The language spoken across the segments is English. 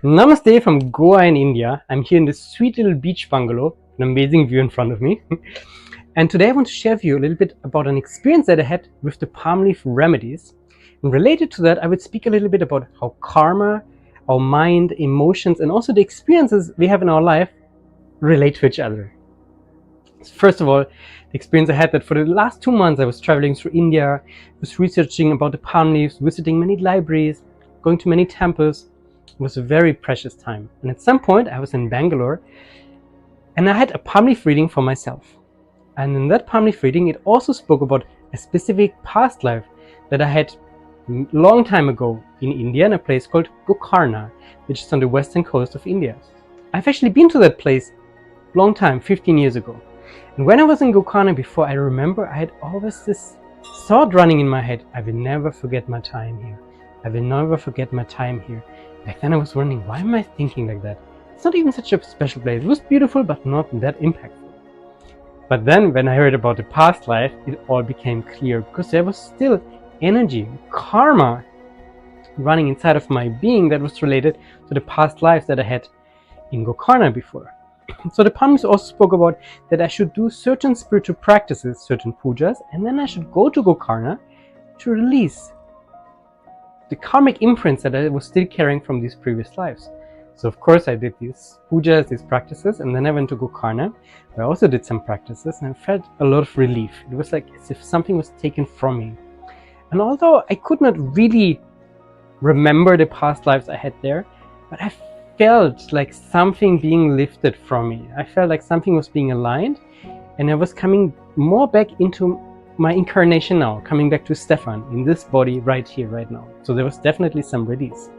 Namaste from Goa in India. I'm here in this sweet little beach bungalow, an amazing view in front of me. And today I want to share with you a little bit about an experience that I had with the PALMOWYCH remedies. And related to that, I would speak a little bit about how karma, our mind, emotions, and also the experiences we have in our life relate to each other. First of all, the experience I had that for the last 2 months I was traveling through India, was researching about the palm leaves, visiting many libraries, going to many temples. It was a very precious time. And at some point I was in Bangalore and I had a palm leaf reading for myself. And in that palm leaf reading it also spoke about a specific past life that I had a long time ago in India in a place called Gokarna, which is on the western coast of India. I've actually been to that place a long time, 15 years ago. And when I was in Gokarna before, I remember I had always this thought running in my head: I will never forget my time here. I will never forget my time here. Back then I was wondering, why am I thinking like that? It's not even such a special place. It was beautiful, but not that impactful. But then when I heard about the past life, it all became clear, because there was still energy, karma running inside of my being that was related to the past lives that I had in Gokarna before. So the Palmowys also spoke about that I should do certain spiritual practices, certain pujas, and then I should go to Gokarna to release the karmic imprints that I was still carrying from these previous lives. So of course I did these pujas, these practices, and then I went to Gokarna. I also did some practices and I felt a lot of relief. It was like as if something was taken from me. And although I could not really remember the past lives I had there, but I felt like something being lifted from me. I felt like something was being aligned and I was coming more back into my incarnation now, coming back to Stefan in this body right here, right now. So there was definitely some release.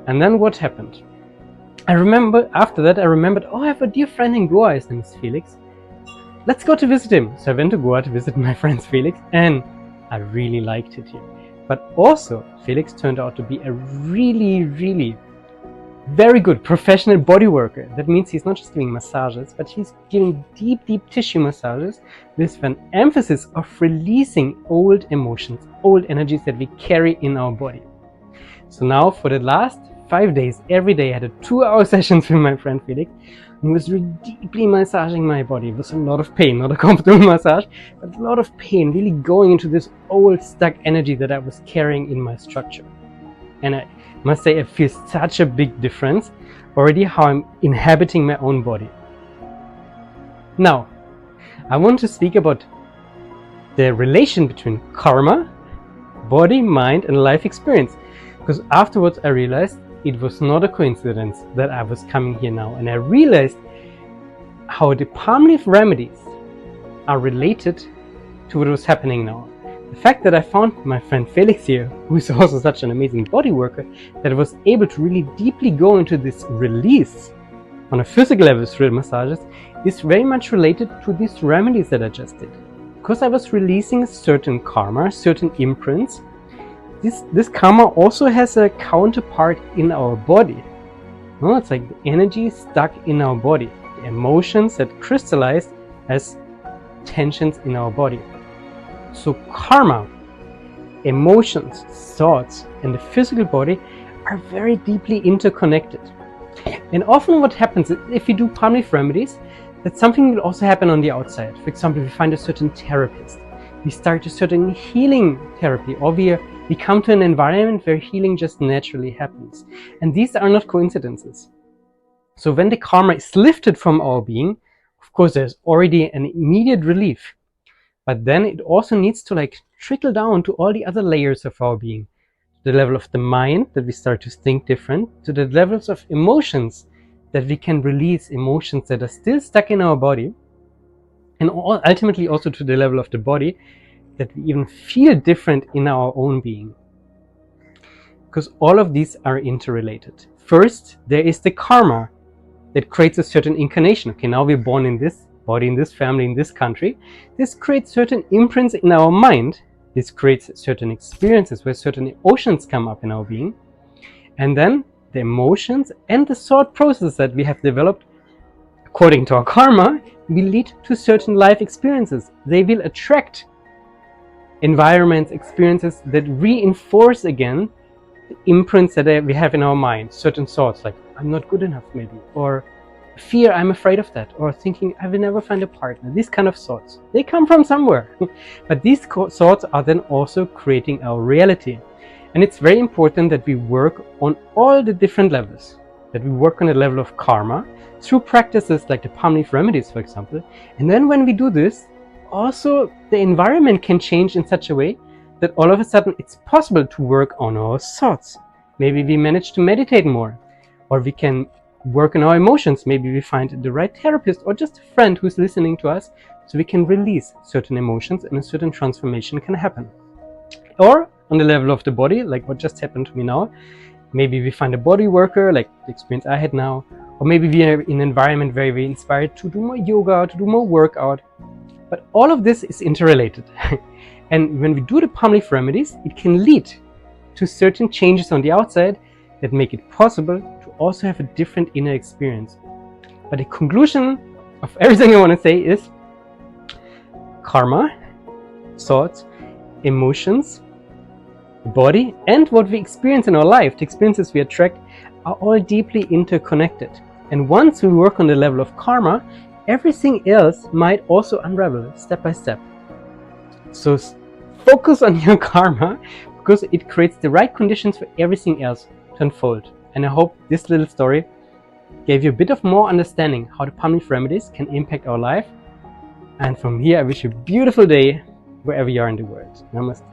And then what happened? I remember, after that I remembered, oh, I have a dear friend in Goa, his name is Felix. Let's go to visit him. So I went to Goa to visit my friend Felix and I really liked it here. But also Felix turned out to be a really very good professional body worker. That means he's not just doing massages, but he's giving deep tissue massages with an emphasis of releasing old emotions, old energies that we carry in our body. So now for the last 5 days, every day I had a 2-hour sessions with my friend Felix. He was really deeply massaging my body. It was a lot of pain, not a comfortable massage, but a lot of pain, really going into this old stuck energy that I was carrying in my structure. And I must say, I feel such a big difference already how I'm inhabiting my own body. Now, I want to speak about the relation between karma, body, mind, and life experience. Because afterwards I realized it was not a coincidence that I was coming here now. And I realized how the palm leaf remedies are related to what was happening now. The fact that I found my friend Felix here, who is also such an amazing body worker, that was able to really deeply go into this release on a physical level through massages, is very much related to these remedies that I just did. Because I was releasing certain karma, certain imprints, this karma also has a counterpart in our body. No, it's like the energy stuck in our body, the emotions that crystallized as tensions in our body. So karma, emotions, thoughts, and the physical body are very deeply interconnected. And often what happens is, if we do palm leaf remedies, that something will also happen on the outside. For example, we find a certain therapist, we start a certain healing therapy, or we come to an environment where healing just naturally happens. And these are not coincidences. So when the karma is lifted from our being, of course there's already an immediate relief. But then it also needs to trickle down to all the other layers of our being. To the level of the mind, that we start to think different, to the levels of emotions, that we can release emotions that are still stuck in our body, and ultimately also to the level of the body, that we even feel different in our own being. Because all of these are interrelated. First, there is the karma that creates a certain incarnation. Okay, now we're born in this body, in this family, in this country. This creates certain imprints in our mind. This creates certain experiences where certain emotions come up in our being. And then the emotions and the thought process that we have developed according to our karma will lead to certain life experiences. They will attract environments, experiences that reinforce again the imprints that we have in our mind, certain thoughts like, I'm not good enough maybe, or fear, I'm afraid of that, or thinking, I will never find a partner. These kind of thoughts, they come from somewhere. But these thoughts are then also creating our reality. And it's very important that we work on all the different levels, that we work on the level of karma through practices like the palm leaf remedies, for example. And then when we do this, also the environment can change in such a way that all of a sudden it's possible to work on our thoughts. Maybe we manage to meditate more, or we can work on our emotions. Maybe we find the right therapist or just a friend who's listening to us, so we can release certain emotions and a certain transformation can happen. Or on the level of the body, like what just happened to me now, maybe we find a body worker, like the experience I had now, or maybe we are in an environment where we're inspired to do more yoga, to do more workout. But all of this is interrelated. And when we do the palm leaf remedies, it can lead to certain changes on the outside that make it possible to also have a different inner experience. But the conclusion of everything I want to say is karma, thoughts, emotions, body, and what we experience in our life, the experiences we attract, are all deeply interconnected. And once we work on the level of karma, everything else might also unravel step by step. So focus on your karma, because it creates the right conditions for everything else to unfold. And I hope this little story gave you a bit of more understanding how the palm leaf remedies can impact our life. And from here, I wish you a beautiful day wherever you are in the world. Namaste.